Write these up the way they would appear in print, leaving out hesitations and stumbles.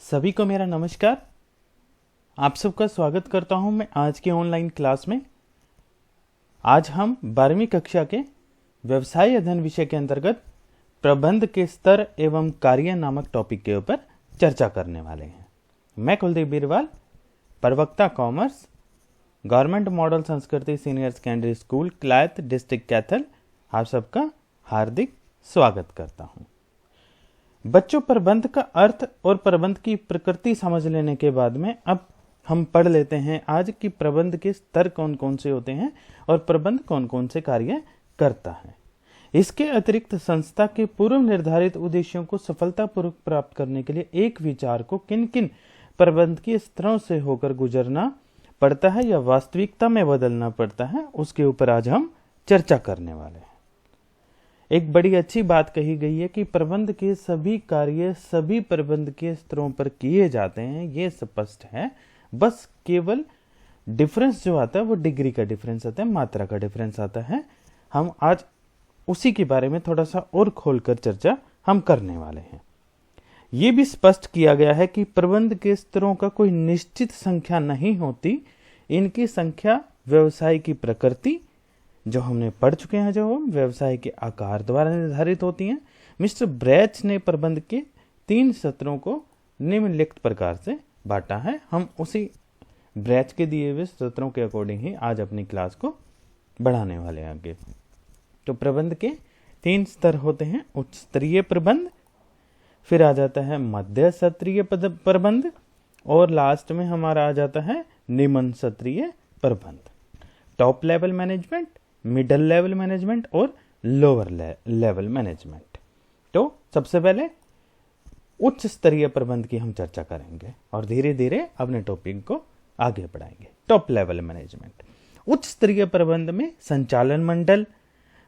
सभी को मेरा नमस्कार। आप सबका स्वागत करता हूं मैं आज की ऑनलाइन क्लास में। आज हम 12वीं कक्षा के व्यवसाय अध्ययन विषय के अंतर्गत प्रबंध के स्तर एवं कार्य नामक टॉपिक के ऊपर चर्चा करने वाले हैं। मैं कुलदीप बीरवाल, प्रवक्ता commerce, government model Sanskriti senior secondary school Kalayat district Kaithal, आप सबका हार्दिक स्वागत करता हूं। बच्चों, प्रबंध का अर्थ और प्रबंध की प्रकृति समझ लेने के बाद में अब हम पढ़ लेते हैं आज की प्रबंध के स्तर कौन कौन से होते हैं और प्रबंध कौन कौन से कार्य करता है। इसके अतिरिक्त संस्था के पूर्व निर्धारित उद्देश्यों को सफलतापूर्वक प्राप्त करने के लिए एक विचार को किन किन प्रबंधकीय स्तरों से होकर गुजरना पड़ता है या वास्तविकता में बदलना पड़ता है, उसके ऊपर आज हम चर्चा करने वाले हैं। एक बड़ी अच्छी बात कही गई है कि प्रबंध के सभी कार्य सभी प्रबंध के स्तरों पर किए जाते हैं, ये स्पष्ट है। बस केवल डिफरेंस जो आता है वो डिग्री का डिफरेंस आता है, मात्रा का डिफरेंस आता है। हम आज उसी के बारे में थोड़ा सा और खोलकर चर्चा हम करने वाले हैं। ये भी स्पष्ट किया गया है कि प्रबंध के स्तरों का कोई निश्चित संख्या नहीं होती, इनकी संख्या व्यवसाय की प्रकृति, जो हमने पढ़ चुके हैं, जो व्यवसाय के आकार द्वारा निर्धारित होती हैं। मिस्टर ब्रैच ने प्रबंध के 3 सत्रों को निम्नलिखित प्रकार से बांटा है। हम उसी ब्रैच के दिए हुए सत्रों के अकॉर्डिंग ही आज अपनी क्लास को बढ़ाने वाले हैं आगे। तो प्रबंध के 3 स्तर होते हैं। उच्च स्तरीय प्रबंध, फिर आ जाता है मध्य स्तरीय प्रबंध और लास्ट में हमारा आ जाता है निम्न स्तरीय प्रबंध। Top level management, middle level management और लोअर लेवल मैनेजमेंट। तो सबसे पहले उच्च स्तरीय प्रबंध की हम चर्चा करेंगे और धीरे धीरे अपने टॉपिक को आगे बढ़ाएंगे। Top level management. उच्च स्तरीय प्रबंध में संचालन मंडल,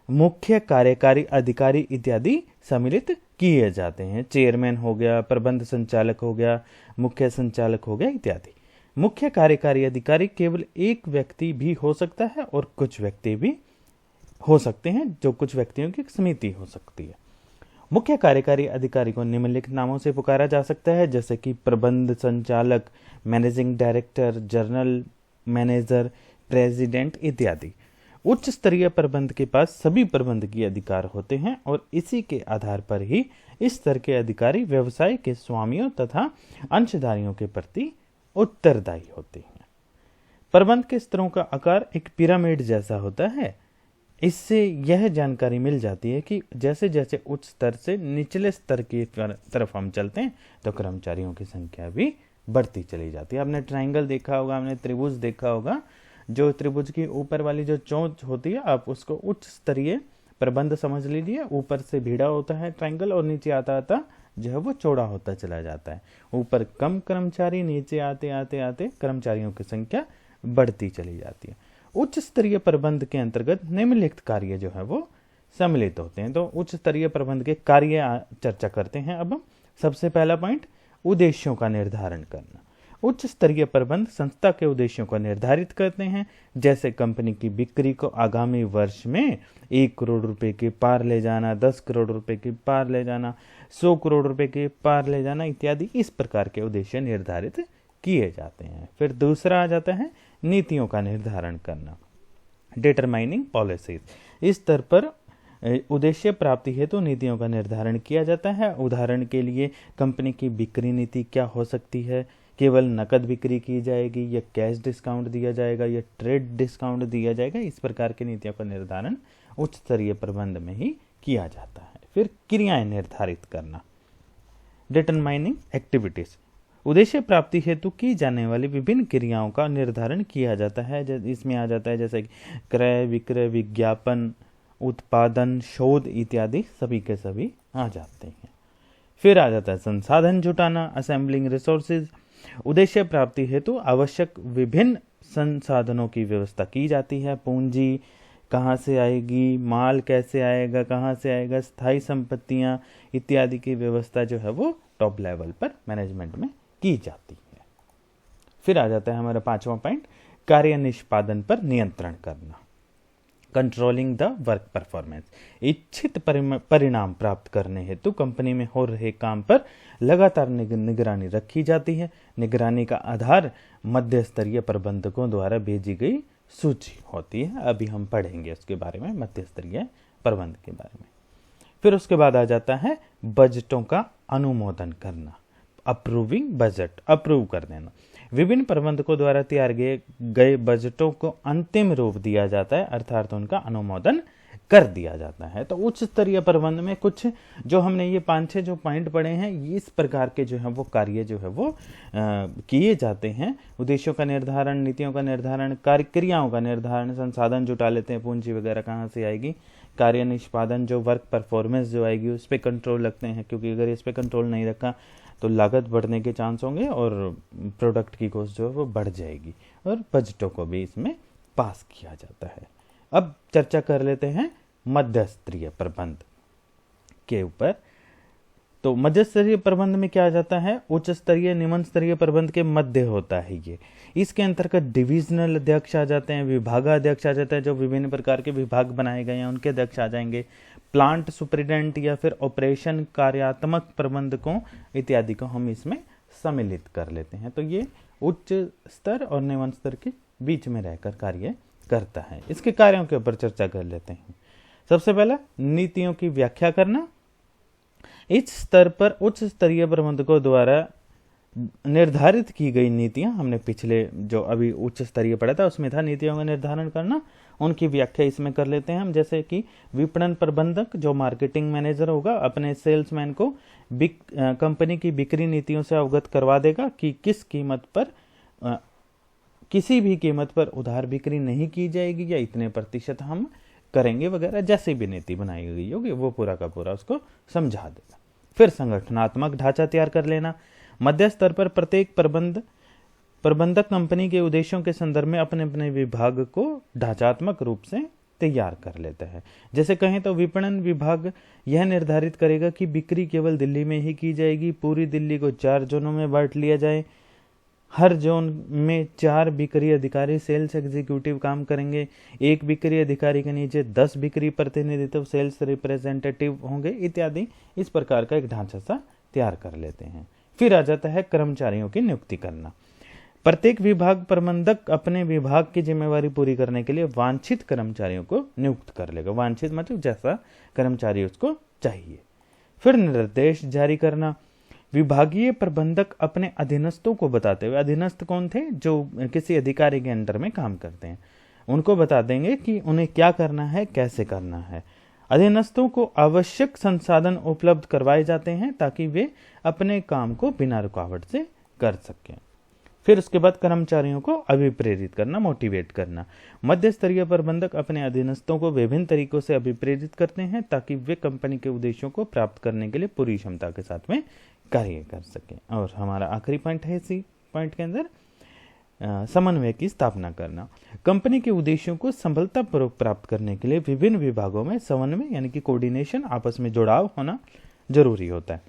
मुख्य कार्यकारी अधिकारी इत्यादि सम्मिलित किए जाते हैं। चेयरमैन हो गया, प्रबंध संचालक हो गया, मुख्य संचालक हो गया इत्यादि। मुख्य कार्यकारी अधिकारी केवल एक व्यक्ति भी हो सकता है और कुछ व्यक्ति भी हो सकते हैं, जो कुछ व्यक्तियों की समिति हो सकती है। मुख्य कार्यकारी अधिकारी को निम्नलिखित नामों से पुकारा जा सकता है, जैसे कि प्रबंध संचालक, managing director, general manager, president इत्यादि। उच्च स्तरीय प्रबंध के पास सभी प्रबंधकीय अधिकार होते हैं और इसी के आधार पर ही इस स्तर के अधिकारी व्यवसाय के स्वामियों तथा अंशधारियों के प्रति उत्तरदायी होते हैं। प्रबंध के स्तरों का आकार एक पिरामिड जैसा होता है। इससे यह जानकारी मिल जाती है कि जैसे जैसे उच्च स्तर से निचले स्तर की तरफ हम चलते हैं तो कर्मचारियों की संख्या भी बढ़ती चली जाती है। आपने ट्रायंगल देखा होगा, आपने त्रिभुज देखा होगा। जो त्रिभुज की ऊपर वाली जो चोंच होती है, आप उसको उच्च स्तरीय प्रबंध समझ लीजिए। ऊपर से भिड़ा होता है ट्रायंगल और नीचे आता आता जो है वो चौड़ा होता चला जाता है। ऊपर कम कर्मचारी, नीचे आते आते आते कर्मचारियों की संख्या बढ़ती चली जाती है। उच्च स्तरीय प्रबंध के अंतर्गत निम्नलिखित कार्य जो है वो सम्मिलित होते हैं। तो उच्च स्तरीय प्रबंध के कार्य चर्चा करते हैं। अब हम सबसे पहला पॉइंट, उद्देश्यों का निर्धारण करना। उच्च स्तरीय प्रबंध संस्था के उद्देश्यों को निर्धारित करते हैं, जैसे कंपनी की बिक्री को आगामी वर्ष में 1 करोड़ रुपए के पार ले जाना, 10 करोड़ रुपए के पार ले जाना, 100 करोड़ रुपए के पार ले जाना इत्यादि। इस प्रकार के उद्देश्य निर्धारित किए जाते हैं। फिर दूसरा आ जाता है नीतियों का निर्धारण करना, डिटरमाइनिंग पॉलिसीज। इस स्तर पर उद्देश्य प्राप्ति हेतु तो नीतियों का निर्धारण किया जाता है। उदाहरण के लिए कंपनी की बिक्री नीति क्या हो सकती है, केवल नकद बिक्री की जाएगी या कैश डिस्काउंट दिया जाएगा या ट्रेड डिस्काउंट दिया जाएगा। इस प्रकार की नीतियों का निर्धारण उच्च स्तरीय प्रबंध में ही किया जाता है। फिर क्रियाएं निर्धारित करना, डिटरमाइनिंग एक्टिविटीज। उद्देश्य प्राप्ति हेतु की जाने वाली विभिन्न क्रियाओं का निर्धारण किया जाता है। इसमें आ जाता है जैसे क्रय, विक्रय, विज्ञापन, उत्पादन, शोध इत्यादि सभी के सभी आ जाते हैं। फिर आ जाता है संसाधन जुटाना, असेंबलिंग रिसोर्सेज। उद्देश्य प्राप्ति हेतु आवश्यक विभिन्न संसाधनों की व्यवस्था की जाती है। पूंजी कहाँ से आएगी, माल कैसे आएगा, कहाँ से आएगा, स्थायी संपत्तियां इत्यादि की व्यवस्था जो है वो टॉप लेवल पर मैनेजमेंट में की जाती है। फिर आ जाता है हमारा 5वां पॉइंट, कार्य निष्पादन पर नियंत्रण करना। Controlling the work performance. इच्छित परिणाम प्राप्त करने हेतु कंपनी में हो रहे काम पर लगातार निगरानी रखी जाती है। निगरानी का आधार मध्य स्तरीय प्रबंधकों द्वारा भेजी गई सूची होती है। अभी हम पढ़ेंगे उसके बारे में, मध्य स्तरीय प्रबंध के बारे में। फिर उसके बाद आ जाता है बजटों का अनुमोदन करना, अप्रूविंग बजट, अप्रूव कर देना। विभिन्न प्रबंधकों द्वारा तैयार गए बजटों को अंतिम रूप दिया जाता है, अर्थात उनका अनुमोदन कर दिया जाता है। तो उच्च स्तरीय प्रबंध में कुछ जो हमने ये 5-6 जो पॉइंट पढ़े हैं, इस प्रकार के जो है वो कार्य जो है वो किए जाते हैं। उद्देश्यों का निर्धारण, नीतियों का निर्धारण, क्रियाओं का निर्धारण, संसाधन जुटा लेते हैं, पूंजी वगैरह कहाँ से आएगी, कार्य निष्पादन, जो वर्क परफॉर्मेंस जो आएगी उस पर कंट्रोल रखते हैं, क्योंकि अगर इस पर कंट्रोल नहीं रखा तो लागत बढ़ने के चांस होंगे और प्रोडक्ट की कॉस्ट जो है वो बढ़ जाएगी। और बजटों को भी इसमें पास किया जाता है। अब चर्चा कर लेते हैं मध्य स्तरीय प्रबंध के ऊपर। तो मध्य स्तरीय प्रबंध में क्या आ जाता है, उच्च स्तरीय निम्न स्तरीय प्रबंध के मध्य होता है ये। इसके अंतर्गत डिविजनल अध्यक्ष आ जाते हैं, विभागाध्यक्ष आ जाता है, जो विभिन्न प्रकार के विभाग बनाए गए हैं उनके अध्यक्ष आ जाएंगे, प्लांट सुपरिटेंडेंट या फिर ऑपरेशन कार्यात्मक प्रबंधकों इत्यादि को हम इसमें सम्मिलित कर लेते हैं। तो ये उच्च स्तर और निम्न स्तर के बीच में रहकर कार्य करता है। इसके कार्यों के ऊपर चर्चा कर लेते हैं। सबसे पहला, नीतियों की व्याख्या करना। इस स्तर पर उच्च स्तरीय प्रबंधकों द्वारा निर्धारित की गई नीतियां, हमने पिछले जो अभी उच्च स्तरीय पढ़ा था उसमें था नीतियों का निर्धारण करना, उनकी व्याख्या इसमें कर लेते हैं हम। जैसे कि विपणन प्रबंधक जो मार्केटिंग मैनेजर होगा अपने सेल्समैन को कंपनी की बिक्री नीतियों से अवगत करवा देगा कि किस कीमत पर किसी भी कीमत पर उधार बिक्री नहीं की जाएगी या इतने प्रतिशत हम करेंगे वगैरह, जैसी भी नीति बनाई गई होगी वो पूरा का पूरा उसको समझा देगा। फिर संगठनात्मक ढांचा तैयार कर लेना। मध्य स्तर पर प्रत्येक प्रबंधक कंपनी के उद्देश्यों के संदर्भ में अपने अपने विभाग को ढांचात्मक रूप से तैयार कर लेता है। जैसे कहें तो विपणन विभाग यह निर्धारित करेगा कि बिक्री केवल दिल्ली में ही की जाएगी, पूरी दिल्ली को 4 जोनों में बांट लिया जाए, हर जोन में 4 बिक्री अधिकारी सेल्स एग्जीक्यूटिव काम करेंगे, 1 बिक्री अधिकारी के नीचे 10 बिक्री प्रतिनिधित्व सेल्स रिप्रेजेंटेटिव होंगे इत्यादि। इस प्रकार का एक ढांचा सा तैयार कर लेते हैं। फिर आ जाता है कर्मचारियों की नियुक्ति करना। प्रत्येक विभाग प्रबंधक अपने विभाग की जिम्मेवारी पूरी करने के लिए वांछित कर्मचारियों को नियुक्त कर लेगा। वांछित मतलब जैसा कर्मचारी उसको चाहिए। फिर निर्देश जारी करना। विभागीय प्रबंधक अपने अधीनस्थों को बताते हुए, अधीनस्थ कौन थे, जो किसी अधिकारी के अंडर में काम करते हैं, उनको बता देंगे कि उन्हें क्या करना है, कैसे करना है। अधीनस्थों को आवश्यक संसाधन उपलब्ध करवाए जाते हैं ताकि वे अपने काम को बिना रुकावट से कर सकें। फिर उसके बाद कर्मचारियों को अभिप्रेरित करना, मोटिवेट करना। मध्य स्तरीय प्रबंधक अपने अधीनस्थों को विभिन्न तरीकों से अभिप्रेरित करते हैं ताकि वे कंपनी के उद्देश्यों को प्राप्त करने के लिए पूरी क्षमता के साथ में कार्य कर सकें। और हमारा आखिरी पॉइंट है इसी पॉइंट के अंदर समन्वय की स्थापना करना। कंपनी के उद्देश्यों को सफलतापूर्वक प्राप्त करने के लिए विभिन्न विभागों में समन्वय यानी कि कोऑर्डिनेशन, आपस में जुड़ाव होना जरूरी होता है।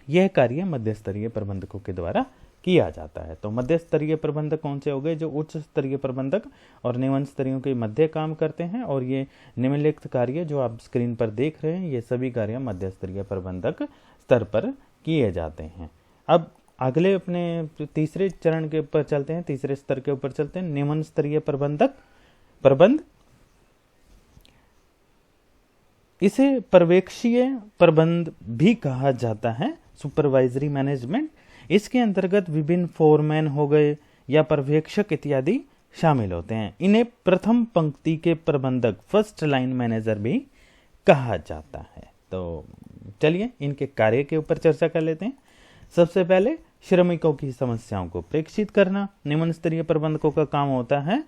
यह कार्य मध्य स्तरीय प्रबंधकों के द्वारा किया जाता है। तो मध्य स्तरीय प्रबंधक कौन से हो गए, जो उच्च स्तरीय प्रबंधक और निम्न स्तरीयों के मध्य काम करते हैं। और ये निम्नलिखित कार्य जो आप स्क्रीन पर देख रहे हैं, ये सभी कार्य मध्य स्तरीय प्रबंधक स्तर पर किए जाते हैं। अब अगले अपने तीसरे चरण के ऊपर चलते हैं, तीसरे स्तर के ऊपर चलते हैं, निम्न स्तरीय प्रबंध। इसे पर्यवेक्षीय प्रबंध भी कहा जाता है, सुपरवाइजरी मैनेजमेंट। इसके अंतर्गत विभिन्न फोरमैन हो गए या पर्यवेक्षक इत्यादि शामिल होते हैं। इन्हें प्रथम पंक्ति के प्रबंधक, फर्स्ट लाइन मैनेजर भी कहा जाता है। तो चलिए इनके कार्य के ऊपर चर्चा कर लेते हैं। सबसे पहले श्रमिकों की समस्याओं को प्रेक्षित करना। निम्न स्तरीय प्रबंधकों का काम होता है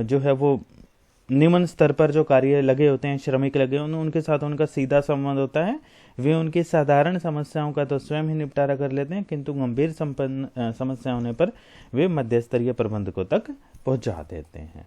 जो है वो निम्न स्तर पर जो कार्य लगे होते हैं, श्रमिक लगे उनके साथ उनका सीधा संबंध होता है। वे उनकी साधारण समस्याओं का तो स्वयं ही निपटारा कर लेते हैं, किंतु गंभीर समस्या होने पर वे मध्य स्तरीय प्रबंधकों तक पहुंचा देते हैं।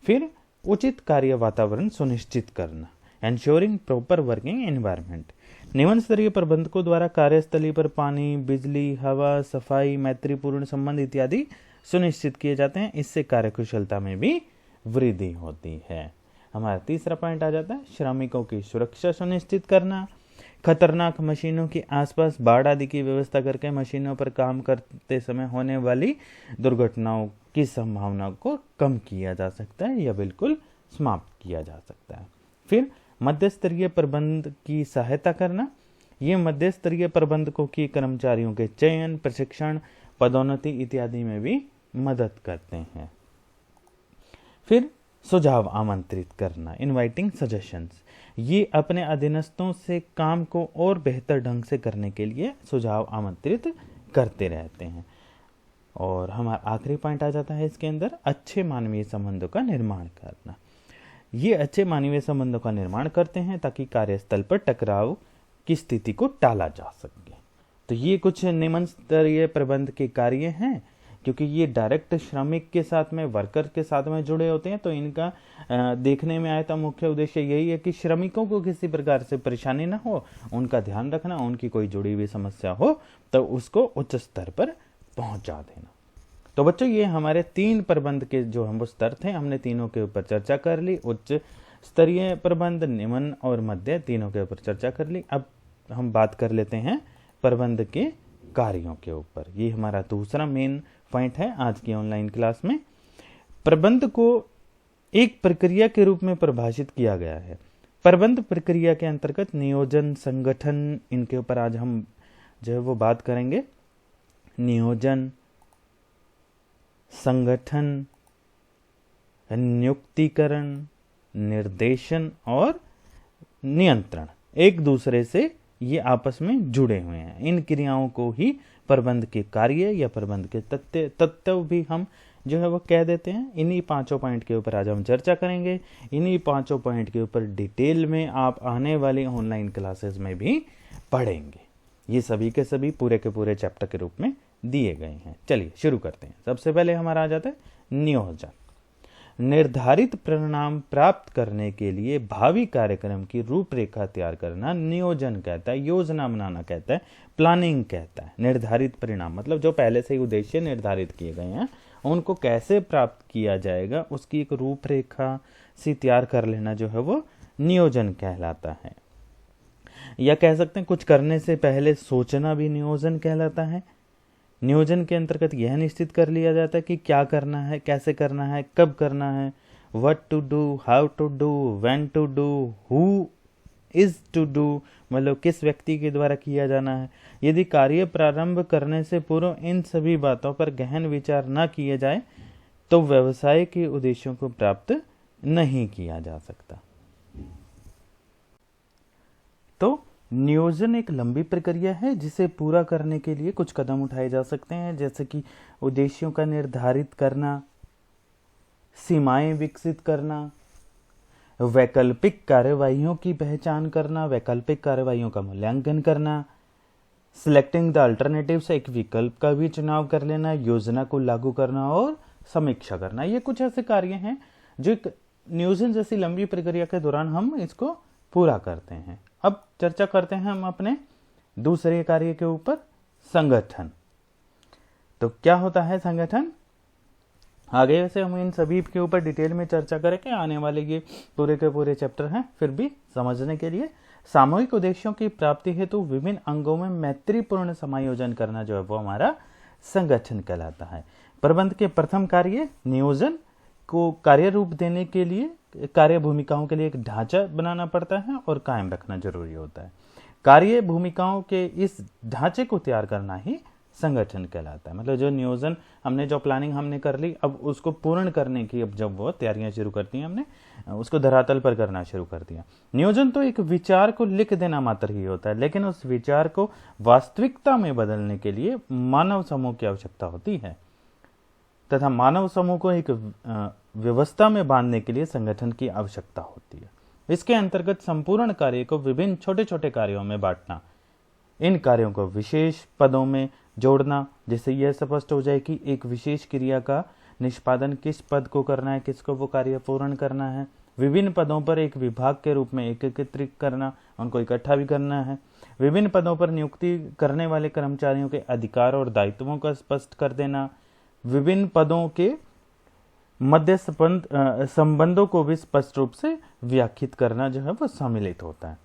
फिर उचित कार्य वातावरण सुनिश्चित करना, एंश्योरिंग प्रॉपर वर्किंग एनवायरनमेंट। निम्न स्तरीय प्रबंधकों द्वारा कार्यस्थली पर पानी, बिजली, हवा, सफाई, मैत्रीपूर्ण संबंध इत्यादि सुनिश्चित किए जाते हैं। इससे कार्यकुशलता में भी वृद्धि होती है। हमारा तीसरा पॉइंट आ जाता है श्रमिकों की सुरक्षा सुनिश्चित करना, खतरनाक मशीनों के आसपास बाड़ आदि की व्यवस्था करके मशीनों पर काम करते समय होने वाली दुर्घटनाओं की संभावना को कम किया जा सकता है या बिल्कुल समाप्त किया जा सकता है। फिर मध्य स्तरीय प्रबंध की सहायता करना, ये मध्य स्तरीय प्रबंधकों की कर्मचारियों के चयन, प्रशिक्षण, पदोन्नति इत्यादि में भी मदद करते हैं। फिर सुझाव आमंत्रित करना, इनवाइटिंग सजेशंस, ये अपने अधीनस्थों से काम को और बेहतर ढंग से करने के लिए सुझाव आमंत्रित करते रहते हैं। और हमारा आखिरी पॉइंट आ जाता है इसके अंदर अच्छे मानवीय संबंधों का निर्माण करना। ये अच्छे मानवीय संबंधों का निर्माण करते हैं ताकि कार्यस्थल पर टकराव की स्थिति को टाला जा सके। तो ये कुछ निम्न स्तरीय प्रबंध के कार्य हैं, क्योंकि ये डायरेक्ट श्रमिक के साथ में, वर्कर के साथ में जुड़े होते हैं। तो इनका देखने में आया था मुख्य उद्देश्य यही है कि श्रमिकों को किसी प्रकार से परेशानी ना हो, उनका ध्यान रखना, उनकी कोई जुड़ी हुई समस्या हो तो उसको उच्च स्तर पर पहुंचा देना। तो बच्चों, ये हमारे 3 प्रबंध के जो हम स्तर थे, हमने तीनों के ऊपर चर्चा कर ली। उच्च स्तरीय प्रबंध, निम्न और मध्य, तीनों के ऊपर चर्चा कर ली। अब हम बात कर लेते हैं प्रबंध के कार्यों के ऊपर। ये हमारा दूसरा मेन पॉइंट है आज की ऑनलाइन क्लास में। प्रबंध को एक प्रक्रिया के रूप में परिभाषित किया गया है। प्रबंध प्रक्रिया के अंतर्गत नियोजन, संगठन, इनके ऊपर आज हम जो है वो बात करेंगे। नियोजन, संगठन, नियुक्तिकरण, निर्देशन और नियंत्रण एक दूसरे से ये आपस में जुड़े हुए हैं। इन क्रियाओं को ही प्रबंध के कार्य या प्रबंध के तत्व भी हम जो है वो कह देते हैं। इन्हीं 5 पॉइंट के ऊपर आज हम चर्चा करेंगे। इन्हीं 5 पॉइंट के ऊपर डिटेल में आप आने वाली ऑनलाइन क्लासेस में भी पढ़ेंगे। ये सभी के सभी पूरे के पूरे चैप्टर के रूप में दिए गए हैं। चलिए शुरू करते हैं। सबसे पहले हमारा आ जाता है नियोजन। निर्धारित परिणाम प्राप्त करने के लिए भावी कार्यक्रम की रूपरेखा तैयार करना नियोजन कहता है, योजना बनाना कहता है, प्लानिंग कहता है। निर्धारित परिणाम मतलब जो पहले से ही उद्देश्य निर्धारित किए गए हैं, उनको कैसे प्राप्त किया जाएगा उसकी एक रूपरेखा सी तैयार कर लेना जो है वो नियोजन कहलाता है। या कह सकते हैं कुछ करने से पहले सोचना भी नियोजन कहलाता है। नियोजन के अंतर्गत यह निश्चित कर लिया जाता है कि क्या करना है, कैसे करना है, कब करना है, what to do, how to do, when to do, who is to do, मतलब किस व्यक्ति के द्वारा किया जाना है। यदि कार्य प्रारंभ करने से पूर्व इन सभी बातों पर गहन विचार न किए जाए तो व्यवसाय के उद्देश्यों को प्राप्त नहीं किया जा सकता। तो नियोजन एक लंबी प्रक्रिया है जिसे पूरा करने के लिए कुछ कदम उठाए जा सकते हैं, जैसे कि उद्देश्यों का निर्धारित करना, सीमाएं विकसित करना, वैकल्पिक कार्यवाहियों की पहचान करना, वैकल्पिक कार्यवाहियों का मूल्यांकन करना, सिलेक्टिंग द अल्टरनेटिव्स, एक विकल्प का भी चुनाव कर लेना, योजना को लागू करना और समीक्षा करना। ये कुछ ऐसे कार्य हैं जो एक नियोजन जैसी लंबी प्रक्रिया के दौरान हम इसको पूरा करते हैं। अब चर्चा करते हैं हम अपने दूसरे कार्य के ऊपर, संगठन। तो क्या होता है संगठन? आगे वैसे हम इन सभी के ऊपर डिटेल में चर्चा करेंगे। आने वाले ये पूरे के पूरे चैप्टर हैं, फिर भी समझने के लिए सामूहिक उद्देश्यों की प्राप्ति हेतु विभिन्न अंगों में मैत्रीपूर्ण समायोजन करना जो है वो हमारा संगठन कहलाता है। प्रबंध के प्रथम कार्य नियोजन को कार्य रूप देने के लिए, कार्य भूमिकाओं के लिए एक ढांचा बनाना पड़ता है और कायम रखना जरूरी होता है। कार्य भूमिकाओं के इस ढांचे को तैयार करना ही संगठन कहलाता है। मतलब जो नियोजन हमने, जो प्लानिंग हमने कर ली, अब उसको पूर्ण करने की अब जब वो तैयारियां शुरू करती हैं, हमने उसको धरातल पर करना शुरू कर दिया। नियोजन तो एक विचार को लिख देना मात्र ही होता है, लेकिन उस विचार को वास्तविकता में बदलने के लिए मानव समूह की आवश्यकता होती है तथा मानव समूह को एक व्यवस्था में बांधने के लिए संगठन की आवश्यकता होती है। इसके अंतर्गत संपूर्ण कार्य को विभिन्न छोटे छोटे कार्यों में बांटना, इन कार्यों को विशेष पदों में जोड़ना, जिससे यह स्पष्ट हो जाए कि एक विशेष क्रिया का निष्पादन किस पद को करना है, किसको वो कार्य पूर्ण करना है। विभिन्न पदों पर एक विभाग के रूप में एकीकृत करना, उनको इकट्ठा भी करना है। विभिन्न पदों पर नियुक्ति करने वाले कर्मचारियों के अधिकार और दायित्वों का स्पष्ट कर देना। विभिन्न पदों के मध्य संबंधों को भी स्पष्ट रूप से व्याख्यात करना जो है वो सम्मिलित होता है,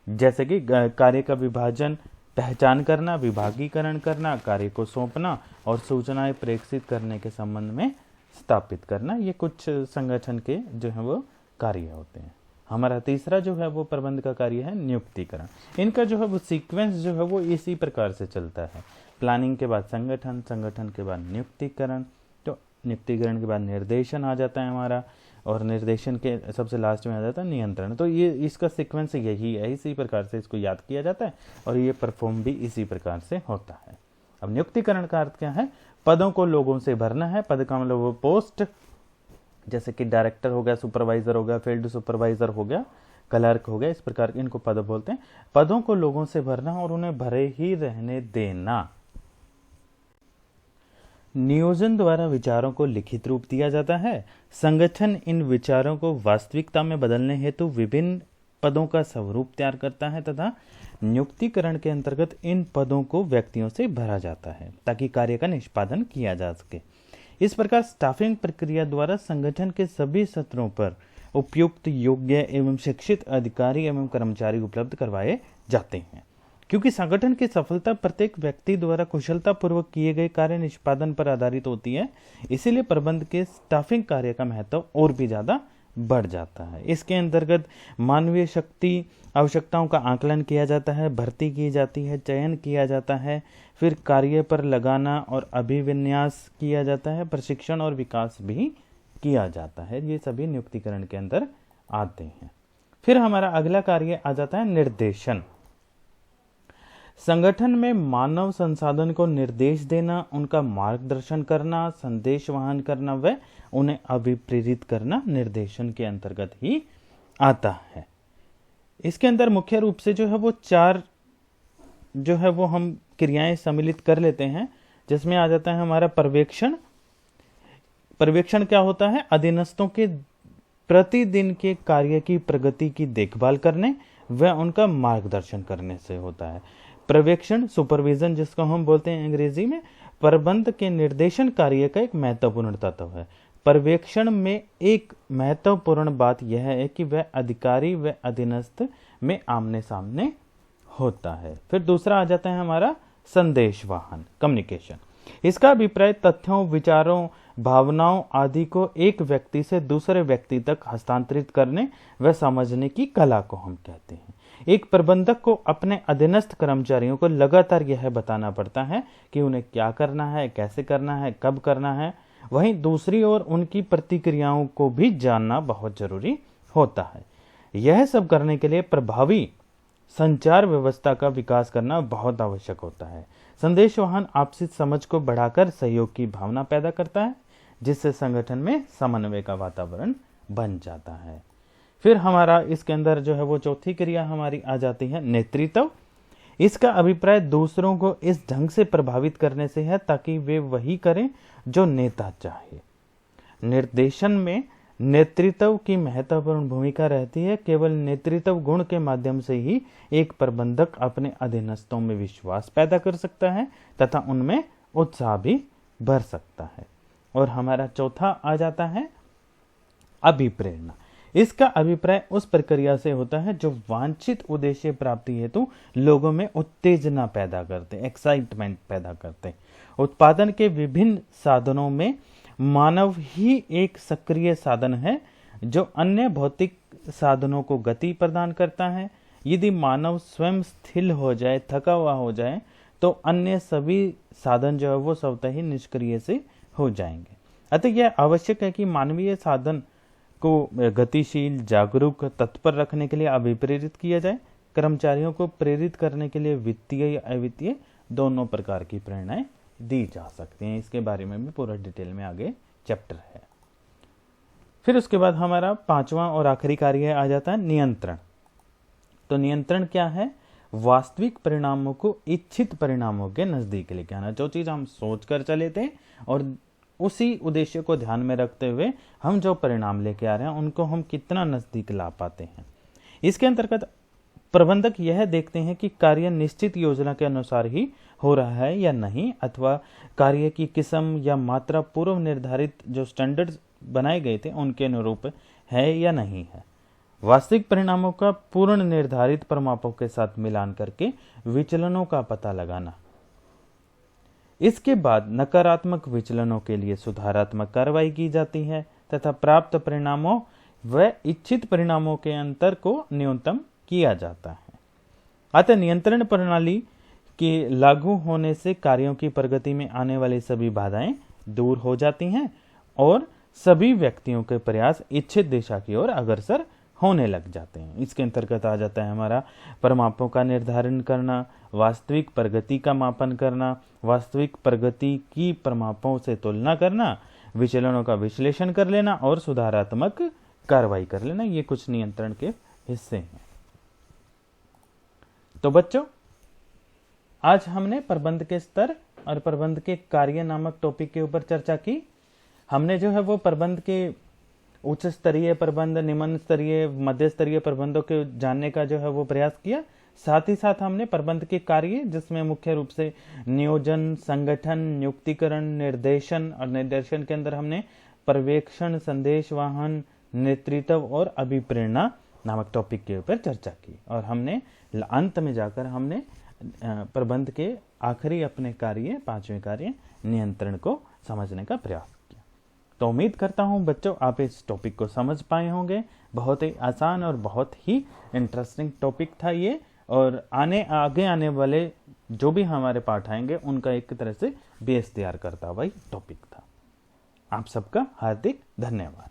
जैसे कि कार्य का विभाजन, पहचान करना, विभागीकरण करना, कार्य को सौंपना और सूचनाएं प्रेषित करने के संबंध में स्थापित करना। ये कुछ संगठन के जो है वो कार्य होते हैं। हमारा तीसरा जो है वो प्रबंध का कार्य है नियुक्तिकरण। इनका जो है वो सीक्वेंस जो है वो इसी प्रकार से चलता है। प्लानिंग के बाद संगठन, संगठन के बाद नियुक्तिकरण, तो नियुक्तिकरण के बाद निर्देशन आ जाता है हमारा, और निर्देशन के सबसे लास्ट में आ जाता है नियंत्रण। तो ये इसका सीक्वेंस यही है, इसी प्रकार से इसको याद किया जाता है और ये परफॉर्म भी इसी प्रकार से होता है। अब नियुक्तिकरण का अर्थ क्या है? पदों को लोगों से भरना है। पद का मतलब वो पोस्ट, जैसे कि डायरेक्टर हो गया, सुपरवाइजर हो गया, फील्ड सुपरवाइजर हो गया, क्लर्क हो गया, इस प्रकार के इनको पद बोलते हैं। पदों को लोगों से भरना और उन्हें भरे ही रहने देना। नियोजन द्वारा विचारों को लिखित रूप दिया जाता है। संगठन इन विचारों को वास्तविकता में बदलने हेतु विभिन्न पदों का स्वरूप तैयार करता है तथा नियुक्तिकरण के अंतर्गत इन पदों को व्यक्तियों से भरा जाता है ताकि कार्य का निष्पादन किया जा सके। इस प्रकार स्टाफिंग प्रक्रिया द्वारा संगठन के सभी स्तरों पर उपयुक्त, योग्य एवं शिक्षित अधिकारी एवं कर्मचारी उपलब्ध करवाए जाते हैं। क्योंकि संगठन की सफलता प्रत्येक व्यक्ति द्वारा कुशलता पूर्वक किए गए कार्य निष्पादन पर आधारित होती है, इसीलिए प्रबंध के स्टाफिंग कार्य का महत्व और भी ज्यादा बढ़ जाता है। इसके अंतर्गत मानवीय शक्ति आवश्यकताओं का आकलन किया जाता है, भर्ती की जाती है, चयन किया जाता है, फिर कार्य पर लगाना और अभिविन्यास किया जाता है, प्रशिक्षण और विकास भी किया जाता है। ये सभी नियुक्तिकरण के अंदर आते हैं। फिर हमारा अगला कार्य आ जाता है निर्देशन। संगठन में मानव संसाधन को निर्देश देना, उनका मार्गदर्शन करना, संदेश वहन करना व उन्हें अभिप्रेरित करना निर्देशन के अंतर्गत ही आता है। इसके अंदर मुख्य रूप से जो है वो 4 जो है वो हम क्रियाएं सम्मिलित कर लेते हैं, जिसमें आ जाता है हमारा पर्यवेक्षण। पर्यवेक्षण क्या होता है? अधीनस्थों के प्रतिदिन के कार्य की प्रगति की देखभाल करने व उनका मार्गदर्शन करने से होता है। पर्यवेक्षण, सुपरविजन जिसको हम बोलते हैं अंग्रेजी में, प्रबंध के निर्देशन कार्य का एक महत्वपूर्ण तत्व है। पर्यवेक्षण में एक महत्वपूर्ण बात यह है कि वह अधिकारी व अधीनस्थ में आमने सामने होता है। फिर दूसरा आ जाता है हमारा संदेश वाहन, कम्युनिकेशन। इसका अभिप्राय तथ्यों, विचारों, भावनाओं आदि को एक व्यक्ति से दूसरे व्यक्ति तक हस्तांतरित करने व समझने की कला को हम कहते हैं। एक प्रबंधक को अपने अधीनस्थ कर्मचारियों को लगातार यह बताना पड़ता है कि उन्हें क्या करना है, कैसे करना है, कब करना है। वहीं दूसरी ओर उनकी प्रतिक्रियाओं को भी जानना बहुत जरूरी होता है। यह सब करने के लिए प्रभावी संचार व्यवस्था का विकास करना बहुत आवश्यक होता है। संदेश वाहन आपसी समझ को बढ़ाकर सहयोग की भावना पैदा करता है, जिससे संगठन में समन्वय का वातावरण बन जाता है। फिर हमारा इसके अंदर जो है वो चौथी क्रिया हमारी आ जाती है नेतृत्व। इसका अभिप्राय दूसरों को इस ढंग से प्रभावित करने से है ताकि वे वही करें जो नेता चाहे। निर्देशन में नेतृत्व की महत्वपूर्ण भूमिका रहती है। केवल नेतृत्व गुण के माध्यम से ही एक प्रबंधक अपने अधीनस्थों में विश्वास पैदा कर सकता है तथा उनमें उत्साह भी भर सकता है। और हमारा चौथा आ जाता है अभिप्रेरणा। इसका अभिप्राय उस प्रक्रिया से होता है जो वांछित उद्देश्य प्राप्ति हेतु लोगों में उत्तेजना पैदा करते, एक्साइटमेंट पैदा करते। उत्पादन के विभिन्न साधनों में मानव ही एक सक्रिय साधन है जो अन्य भौतिक साधनों को गति प्रदान करता है। यदि मानव स्वयं स्थिर हो जाए, थका हुआ हो जाए, तो अन्य सभी साधन जो है वो स्वतः ही निष्क्रिय से हो जाएंगे। अतः यह आवश्यक है कि मानवीय साधन को गतिशील, जागरूक, तत्पर रखने के लिए अभिप्रेरित किया जाए। कर्मचारियों को प्रेरित करने के लिए वित्तीय या अवित्तीय दोनों प्रकार की प्रेरणाएं दी जा सकती हैं। इसके बारे में भी पूरा डिटेल में आगे चैप्टर है। फिर उसके बाद हमारा पांचवा और आखिरी कार्य आ जाता है नियंत्रण। तो नियंत्रण क्या है? वास्तविक परिणामों को इच्छित परिणामों के नजदीक लेके आना। जो चीज हम सोच कर चले थे और उसी उद्देश्य को ध्यान में रखते हुए हम जो परिणाम लेके आ रहे हैं उनको हम कितना नजदीक ला पाते हैं। इसके अंतर्गत प्रबंधक यह देखते हैं कि कार्य निश्चित योजना के अनुसार ही हो रहा है या नहीं, अथवा कार्य की किस्म या मात्रा पूर्व निर्धारित जो स्टैंडर्ड बनाए गए थे उनके अनुरूप है या नहीं है। वास्तविक परिणामों का पूर्ण निर्धारित परिमापों के साथ मिलान करके विचलनों का पता लगाना। इसके बाद नकारात्मक विचलनों के लिए सुधारात्मक कार्रवाई की जाती है तथा प्राप्त परिणामों व इच्छित परिणामों के अंतर को न्यूनतम किया जाता है। अतः नियंत्रण प्रणाली के लागू होने से कार्यों की प्रगति में आने वाली सभी बाधाएं दूर हो जाती हैं और सभी व्यक्तियों के प्रयास इच्छित दिशा की ओर अग्रसर होने लग जाते हैं। इसके अंतर्गत आ जाता है हमारा परिमापों का निर्धारण करना, वास्तविक प्रगति का मापन करना, वास्तविक प्रगति की परिमापों से तुलना करना, विचलनों का विश्लेषण कर लेना और सुधारात्मक कार्रवाई कर लेना। ये कुछ नियंत्रण के हिस्से हैं। तो बच्चों, आज हमने प्रबंध के स्तर और प्रबंध के कार्य नामक टॉपिक के ऊपर चर्चा की। हमने जो है वो प्रबंध के उच्च स्तरीय प्रबंध, निम्न स्तरीय, मध्य स्तरीय प्रबंधों के जानने का जो है वो प्रयास किया। साथ ही साथ हमने प्रबंध के कार्य, जिसमें मुख्य रूप से नियोजन, संगठन, नियुक्तिकरण, निर्देशन और निर्देशन के अंदर हमने पर्यवेक्षण, संदेशवाहन, नेतृत्व और अभिप्रेरणा नामक टॉपिक के ऊपर चर्चा की। और हमने अंत में जाकर हमने प्रबंध के आखिरी अपने कार्य, 5वें कार्य नियंत्रण को समझने का प्रयास किया। तो उम्मीद करता हूं बच्चों आप इस टॉपिक को समझ पाए होंगे। बहुत ही आसान और बहुत ही इंटरेस्टिंग टॉपिक था ये, और आगे आने वाले जो भी हमारे पाठ आएंगे उनका एक तरह से बेस तैयार करता हुआ टॉपिक था। आप सबका हार्दिक धन्यवाद।